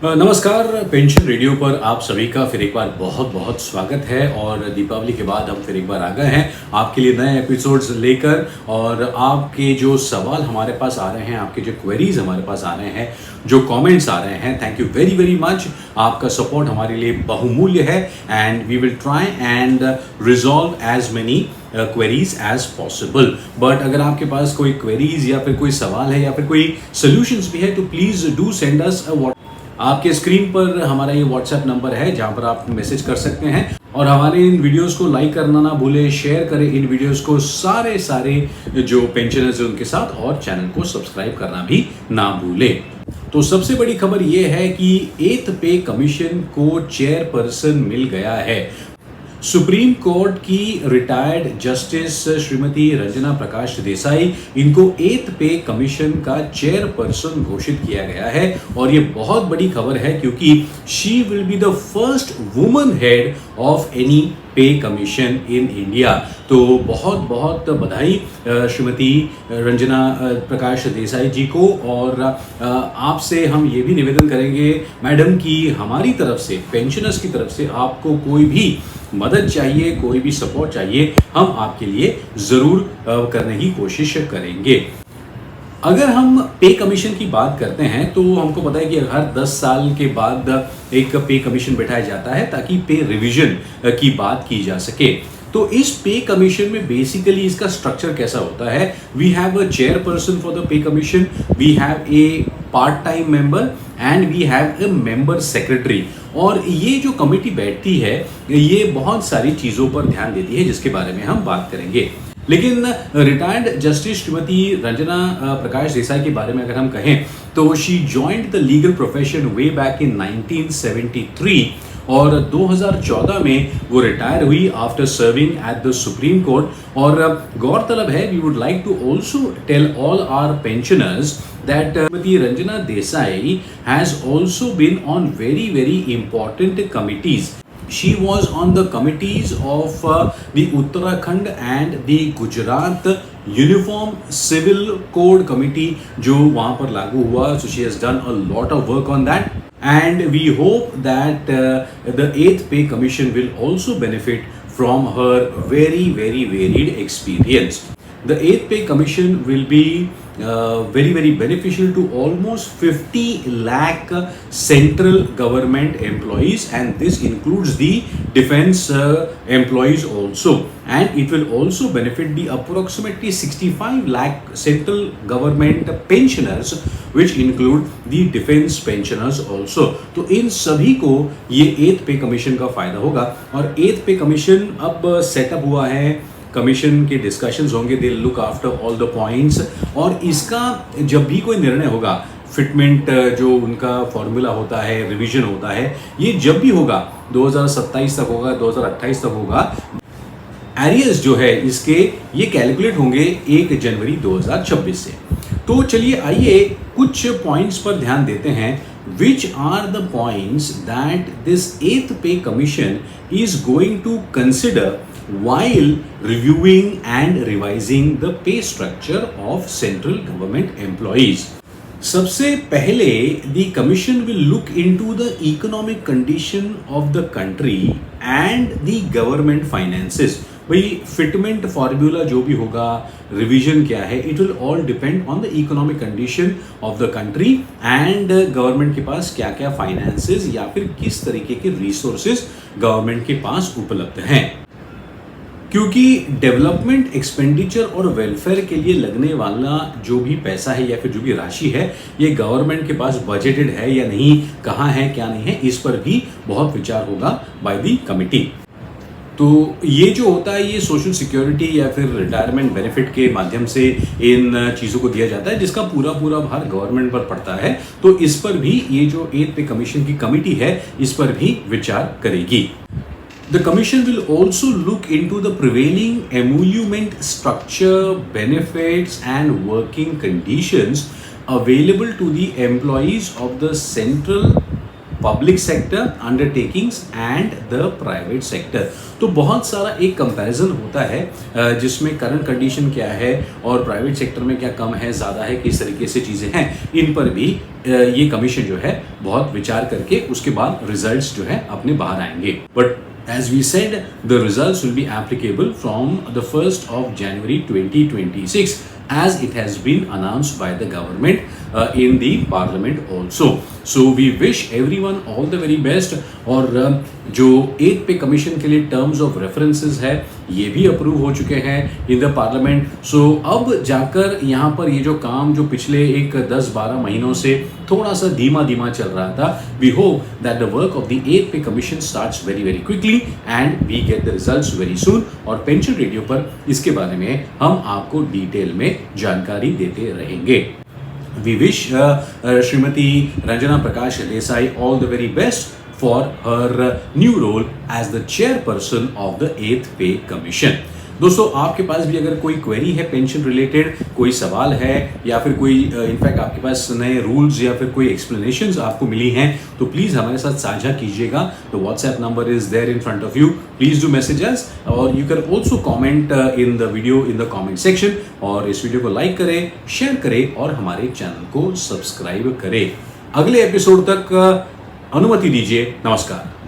नमस्कार। Pension radio पर आप सभी का फिर एक बार बहुत बहुत स्वागत है। और दीपावली के बाद हम फिर एक बार आ गए हैं आपके लिए नए एपिसोड्स लेकर। और आपके जो सवाल हमारे पास आ रहे हैं, आपके जो क्वेरीज हमारे पास आ रहे हैं, जो कमेंट्स आ रहे हैं, thank you very very much. आपका सपोर्ट हमारे लिए बहुमूल्य है and we will try and resolve as many queries as possible. But अगर आपके पास कोई क्वेरीज या फिर कोई सवाल है या फिर कोई सोल्यूशंस भी है तो प्लीज़ डू सेंड अस अ। आपके स्क्रीन पर हमारा ये व्हाट्सएप नंबर है जहां पर आप मैसेज कर सकते हैं। और हमारे इन वीडियोस को लाइक करना ना भूलें, शेयर करें इन वीडियोस को सारे जो पेंशनर्स हैं उनके साथ, और चैनल को सब्सक्राइब करना भी ना भूलें। तो सबसे बड़ी खबर ये है कि 8th पे कमीशन को चेयरपर्सन मिल गया है। सुप्रीम कोर्ट की रिटायर्ड जस्टिस श्रीमती रंजना प्रकाश देसाई, इनको 8th पे कमीशन का चेयरपर्सन घोषित किया गया है। और ये बहुत बड़ी खबर है क्योंकि she will be the first woman head of any पे कमीशन इन इंडिया। तो बहुत बहुत बधाई श्रीमती रंजना प्रकाश देसाई जी को। और आपसे हम ये भी निवेदन करेंगे मैडम कि हमारी तरफ से, पेंशनर्स की तरफ से आपको कोई भी मदद चाहिए, कोई भी सपोर्ट चाहिए, हम आपके लिए ज़रूर करने की कोशिश करेंगे। अगर हम पे कमीशन की बात करते हैं तो हमको पता है कि हर 10 साल के बाद एक पे कमीशन बैठाया जाता है ताकि पे रिवीजन की बात की जा सके। तो इस पे कमीशन में बेसिकली इसका स्ट्रक्चर कैसा होता है? We have a chairperson for the pay commission, we have a part time member and we have a member secretary. और ये जो कमेटी बैठती है ये बहुत सारी चीज़ों पर ध्यान देती है जिसके बारे में हम बात करेंगे। लेकिन रिटायर्ड जस्टिस श्रीमती रंजना प्रकाश देसाई के बारे में अगर हम कहें तो she joined the legal profession way back in 1973 और 2014 में वो रिटायर हुई after serving at the supreme court. और गौरतलब है, we would like to also tell all our pensioners that Srimati Ranjana Desai has also been on very important committees. She was on the committees of the Uttarakhand and the Gujarat Uniform Civil Code Committee जो वहाँ पर लागू हुआ. So she has done a lot of work on that. And we hope that the 8th Pay Commission will also benefit from her very varied experience. The 8th Pay Commission will be very beneficial to almost 50 lakh central government employees, and this includes the defense employees also. And it will also benefit the approximately 65 lakh central government pensioners, which include the defense pensioners also. तो इन सभी को ये 8th Pay Commission का फायदा होगा। और 8th Pay Commission अब setup हुआ है, कमीशन के डिस्कशंस होंगे, they look after all the points. और इसका जब भी कोई निर्णय होगा, फिटमेंट जो उनका फॉर्मूला होता है, रिवीजन होता है, ये जब भी होगा 2027 तक होगा, 2028 तक होगा। एरियर्स जो है इसके ये कैलकुलेट होंगे 1 जनवरी 2026 से। तो चलिए आइए कुछ पॉइंट्स पर ध्यान देते हैं। Which are the points that this 8th Pay Commission is going to consider while reviewing and revising the pay structure of central government employees? सबसे पहले the commission will look into the economic condition of the country and the government finances. भाई fitment formula जो भी होगा, revision क्या है, it will all depend on the economic condition of the country and government के पास क्या क्या finances या फिर किस तरीके के रिसोर्सेज गवर्नमेंट के पास उपलब्ध हैं। क्योंकि डेवलपमेंट एक्सपेंडिचर और वेलफेयर के लिए लगने वाला जो भी पैसा है या फिर जो भी राशि है, ये गवर्नमेंट के पास बजटेड है या नहीं, कहाँ है क्या नहीं है, इस पर भी बहुत विचार होगा बाय द कमिटी। तो ये जो होता है ये सोशल सिक्योरिटी या फिर रिटायरमेंट बेनिफिट के माध्यम से इन चीज़ों को दिया जाता है जिसका पूरा भार गवर्नमेंट पर पड़ता है। तो इस पर भी ये जो 8th Pay Commission की कमिटी है इस पर भी विचार करेगी। The Commission will also look into the prevailing emolument structure, benefits and working conditions available to the employees of the central public sector undertakings and the private sector. तो बहुत सारा एक कंपैरिजन होता है जिसमें करंट कंडीशन क्या है और प्राइवेट सेक्टर में क्या कम है, ज़्यादा है, किस तरीके से चीज़ें हैं, इन पर भी ये कमीशन जो है बहुत विचार करके उसके बाद रिजल्ट्स जो है अपने बाहर आएंगे। But as we said, the results will be applicable from the 1st of January 2026 as it has been announced by the government in the parliament also. So we wish everyone all the very best। और जो 8 pay commission के लिए terms of references है ये भी approve हो चुके हैं इन द पार्लियामेंट। सो अब जाकर यहाँ पर ये जो काम जो पिछले एक 10-12 महीनों से थोड़ा सा धीमा धीमा चल रहा था, we hope that the work of the 8 pay commission starts very very quickly and we get the results very soon. और पेंशन रेडियो पर इसके बारे में हम आपको डिटेल में जानकारी देते रहेंगे। We wish Srimati Ranjana Prakash Desai all the very best for her new role as the chairperson of the 8th Pay Commission। दोस्तों आपके पास भी अगर कोई क्वेरी है पेंशन रिलेटेड, कोई सवाल है या फिर कोई इनफैक्ट आपके पास नए रूल्स या फिर कोई एक्सप्लेनेशंस आपको मिली हैं तो प्लीज़ हमारे साथ साझा कीजिएगा। The WhatsApp number is there in front of you, please do message us और you can also comment in the video in the comment section. और इस वीडियो को लाइक करें, शेयर करें और हमारे चैनल को सब्सक्राइब करें। अगले एपिसोड तक अनुमति दीजिए। नमस्कार।